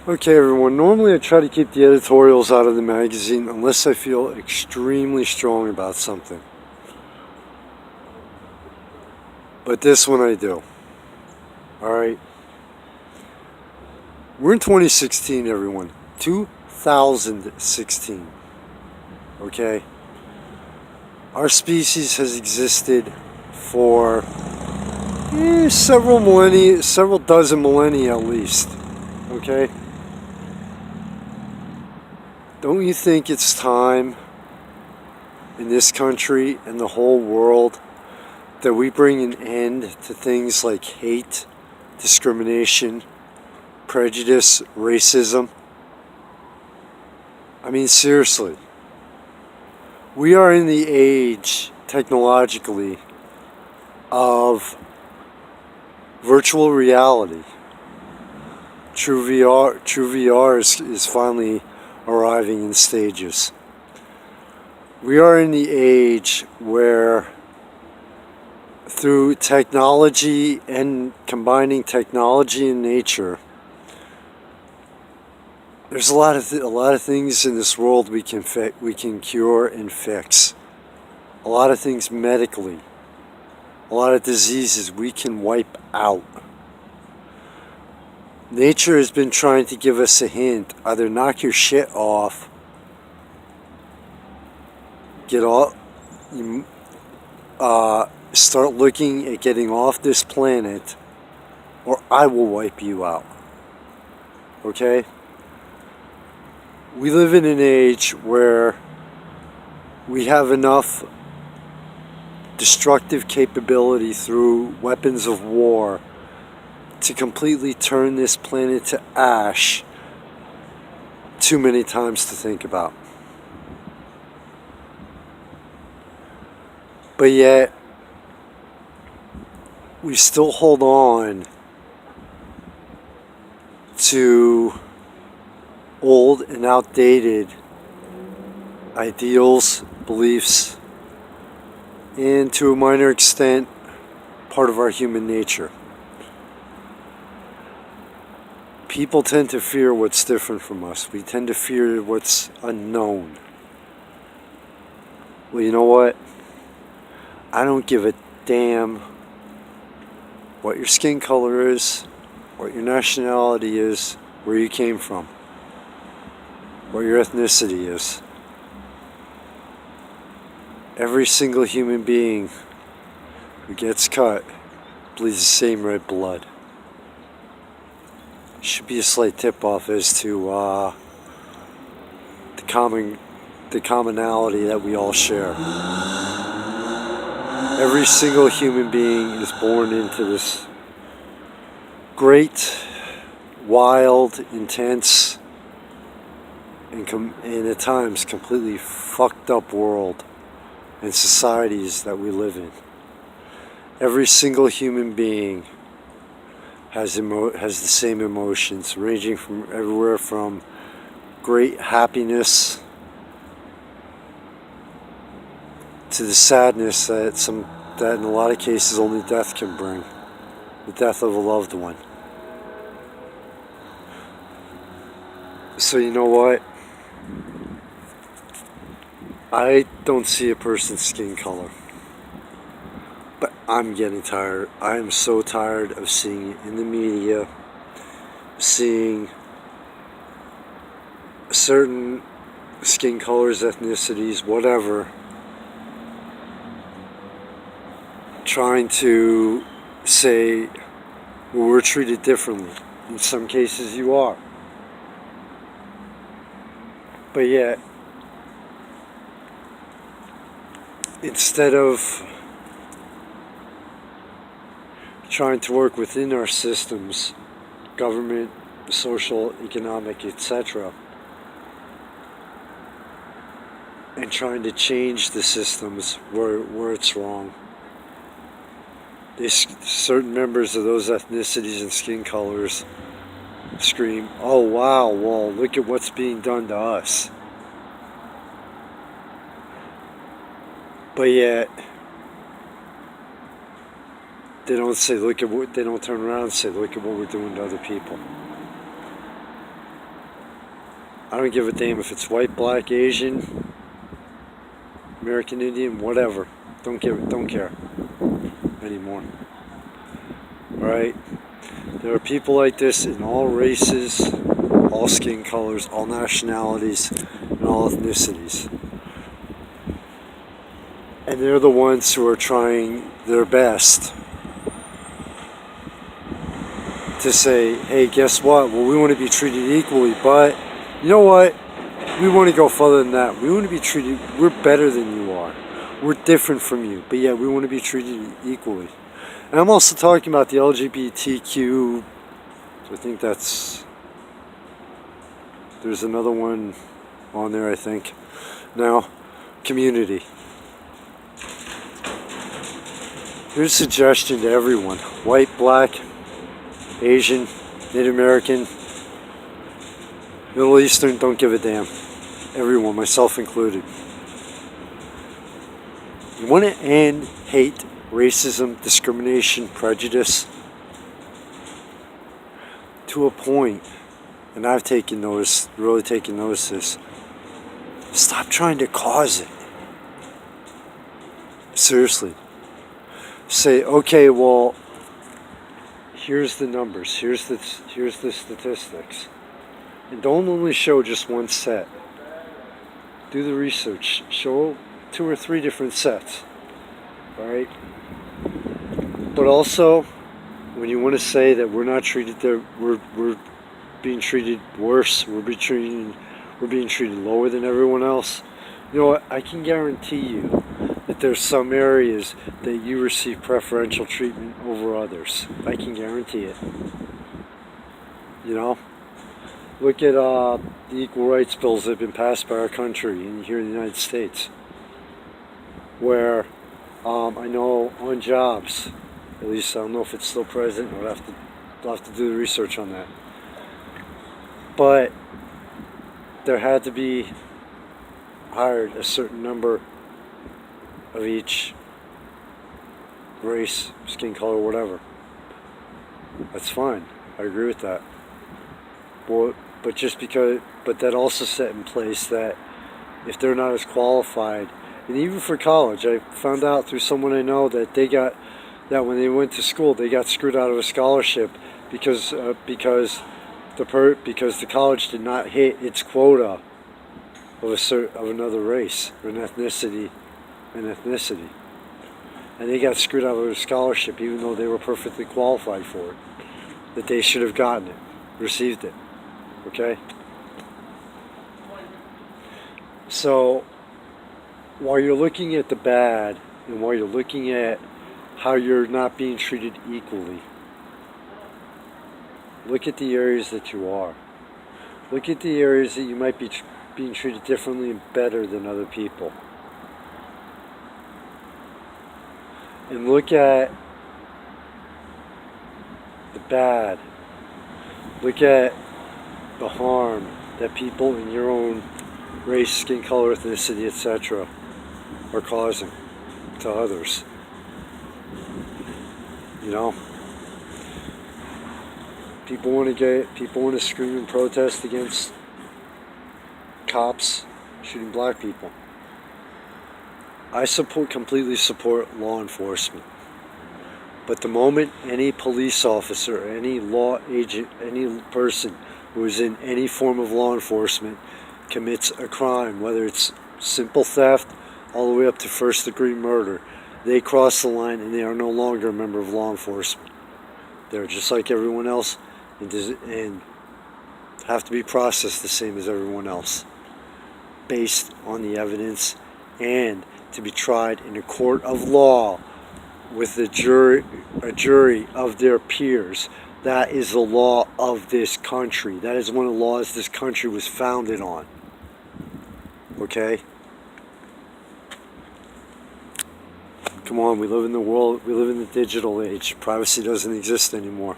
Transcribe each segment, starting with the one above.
Okay, everyone. Normally, I try to keep the editorials out of the magazine unless I feel extremely strong about something. But this one I do. Alright? We're in 2016, everyone. 2016. Okay? Our species has existed for several millennia, several dozen millennia at least. Okay? Don't you think it's time in this country and the whole world that we bring an end to things like hate, discrimination, prejudice, racism? I mean, seriously. We are in the age, technologically, of virtual reality. True VR is finally arriving in stages. We are in the age where, through technology and combining technology and nature, there's a lot of things in this world we can cure and fix. A lot of things medically, a lot of diseases we can wipe out. Nature has been trying to give us a hint: either knock your shit off, get off, start looking at getting off this planet, or I will wipe you out. Okay? We live in an age where we have enough destructive capability through weapons of war to completely turn this planet to ash too many times to think about. But yet, we still hold on to old and outdated ideals, beliefs, and to a minor extent, part of our human nature. People tend to fear what's different from us. We tend to fear what's unknown. Well, you know what? I don't give a damn what your skin color is, what your nationality is, where you came from, what your ethnicity is. Every single human being who gets cut bleeds the same red blood. Should be a slight tip-off as to the commonality that we all share. Every single human being is born into this great, wild, intense, and at times completely fucked up world and societies that we live in. Every single human being has the same emotions, ranging from everywhere from great happiness to the sadness that in a lot of cases only death can bring, the death of a loved one. So you know what? I don't see a person's skin color. But I'm getting tired. I am so tired of seeing it in the media, seeing certain skin colors, ethnicities, whatever, trying to say, well, we're treated differently. In some cases you are. But yet, instead of trying to work within our systems, government, social, economic, etc., and trying to change the systems where it's wrong, certain members of those ethnicities and skin colors scream, oh wow, well look at what's being done to us. But yet, they don't turn around and say, look at what we're doing to other people. I don't give a damn if it's white, black, Asian, American Indian, whatever. Don't care anymore. Alright? There are people like this in all races, all skin colors, all nationalities, and all ethnicities. And they're the ones who are trying their best to say, hey, guess what? Well, we want to be treated equally, but you know what? We want to go further than that. We want to be treated, we're better than you are. We're different from you, but yeah, we want to be treated equally. And I'm also talking about the LGBTQ, I think there's another one on there, I think, now, community. Here's a suggestion to everyone, white, black, Asian, Native American, Middle Eastern, don't give a damn. Everyone, myself included. You want to end hate, racism, discrimination, prejudice to a point, and I've taken notice, really taken notice of this. Stop trying to cause it. Seriously. Say, okay, well, here's the numbers, here's the statistics. And don't only show just one set. Do the research. Show 2 or 3 different sets. Alright? But also, when you want to say that we're not treated there, we're being treated worse, we're being treated lower than everyone else. You know what? I can guarantee you that there's some areas that you receive preferential treatment over others. I can guarantee it. You know? Look at the equal rights bills that have been passed by our country and here in the United States, where I know on jobs, at least I don't know if it's still present. I'll have to do the research on that. But there had to be hired a certain number of each race, skin color, whatever. That's fine. I agree with that. But that also set in place that if they're not as qualified, and even for college, I found out through someone I know that when they went to school, they got screwed out of a scholarship because the college did not hit its quota of another race or an ethnicity, and they got screwed out of a scholarship even though they were perfectly qualified for it, that they should have gotten it, received it. Okay? So, while you're looking at the bad, and while you're looking at how you're not being treated equally, look at the areas that you are. Look at the areas that you might be being treated differently and better than other people. And look at the bad. Look at the harm that people in your own race, skin color, ethnicity, etc. are causing to others. You know? People want to scream and protest against cops shooting black people. I completely support law enforcement. But the moment any police officer, any law agent, any person who is in any form of law enforcement commits a crime, whether it's simple theft all the way up to first-degree murder, they cross the line and they are no longer a member of law enforcement. They're just like everyone else and have to be processed the same as everyone else, based on the evidence, and to be tried in a court of law with a jury of their peers. That is the law of this country. That is one of the laws this country was founded on. Okay? Come on, we live in the digital age. Privacy doesn't exist anymore.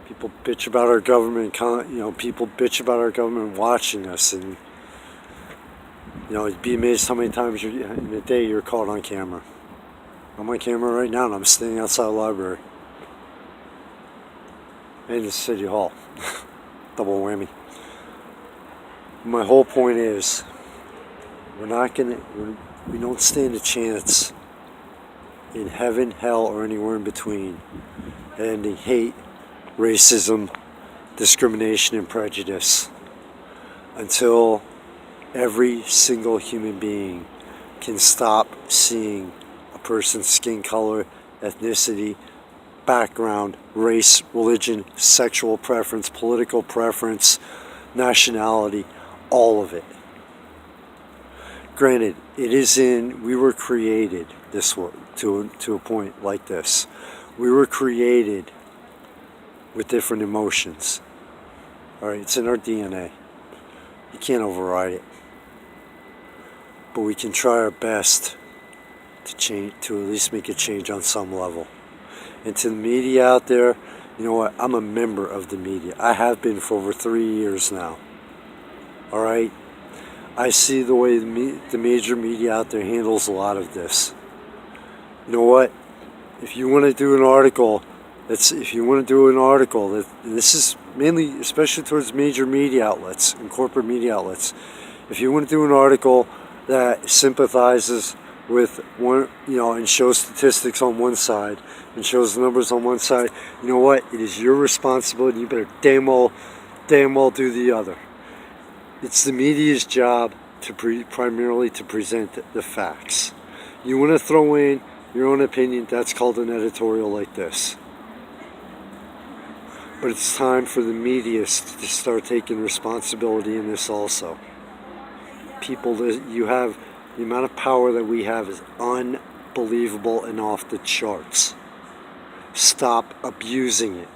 People bitch about our government, people bitch about our government watching us, and you'd be amazed how many times in a day you're caught on camera. I'm on camera right now and I'm standing outside the library. And the city hall. Double whammy. My whole point is, we don't stand a chance in heaven, hell, or anywhere in between ending hate, racism, discrimination, and prejudice until every single human being can stop seeing a person's skin color, ethnicity, background, race, religion, sexual preference, political preference, nationality, all of it. Granted, we were created this way, to a point like this. We were created with different emotions. Alright, it's in our DNA. You can't override it. But we can try our best to change, to at least make a change on some level. And to the media out there, you know what? I'm a member of the media. I have been for over 3 years now. Alright? I see the way the major media out there handles a lot of this. You know what? If you want to do an article, and this is mainly, especially towards major media outlets and corporate media outlets, if you want to do an article that sympathizes with one, and shows statistics on one side and shows numbers on one side, you know what? It is your responsibility. You better damn well do the other. It's the media's job to primarily to present the facts. You want to throw in your own opinion, that's called an editorial like this. But it's time for the media to start taking responsibility in this also. People, you have, the amount of power that we have is unbelievable and off the charts. Stop abusing it.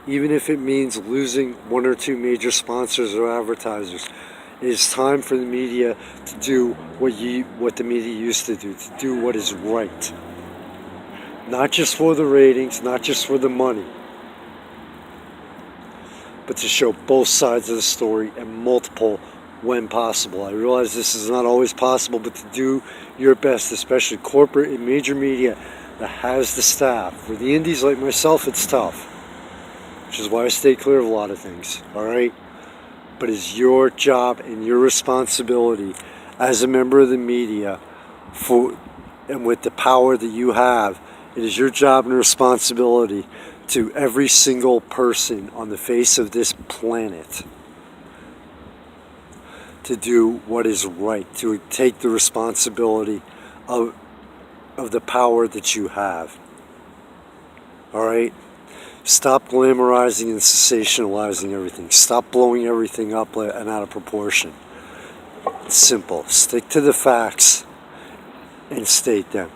Even if it means losing one or two major sponsors or advertisers, it is time for the media to do what the media used to do what is right. Not just for the ratings, not just for the money, but to show both sides of the story and multiple when possible. I realize this is not always possible, but to do your best, especially corporate and major media that has the staff. For the indies like myself, it's tough, which is why I stay clear of a lot of things, alright? But it's your job and your responsibility as a member of the media, and with the power that you have, it is your job and responsibility to every single person on the face of this planet to do what is right, to take the responsibility of the power that you have. Alright? Stop glamorizing and sensationalizing everything. Stop blowing everything up and out of proportion. It's simple. Stick to the facts and state them.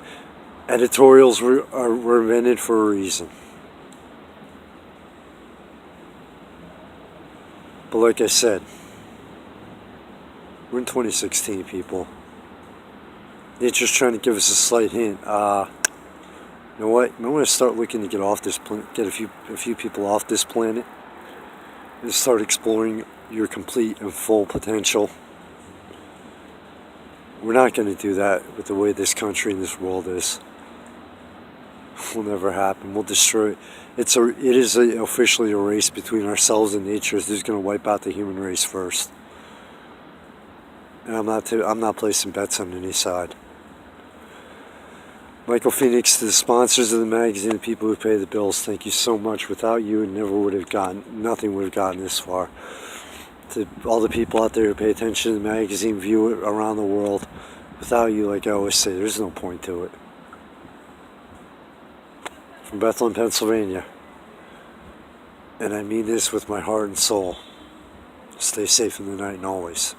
Editorials were invented for a reason. But like I said, we're in 2016, people. Nature's trying to give us a slight hint. You know what? You might want to start looking to get off this planet, get a few people off this planet, and start exploring your complete and full potential. We're not going to do that with the way this country and this world is. It will never happen. We'll destroy it. It is officially a race between ourselves and nature. Who's going to wipe out the human race first? And I'm not placing bets on any side. Michael Phoenix, to the sponsors of the magazine, the people who pay the bills, thank you so much. Without you, nothing would have gotten this far. To all the people out there who pay attention to the magazine, view it around the world, without you, like I always say, there's no point to it. From Bethlehem, Pennsylvania, and I mean this with my heart and soul, stay safe in the night and always.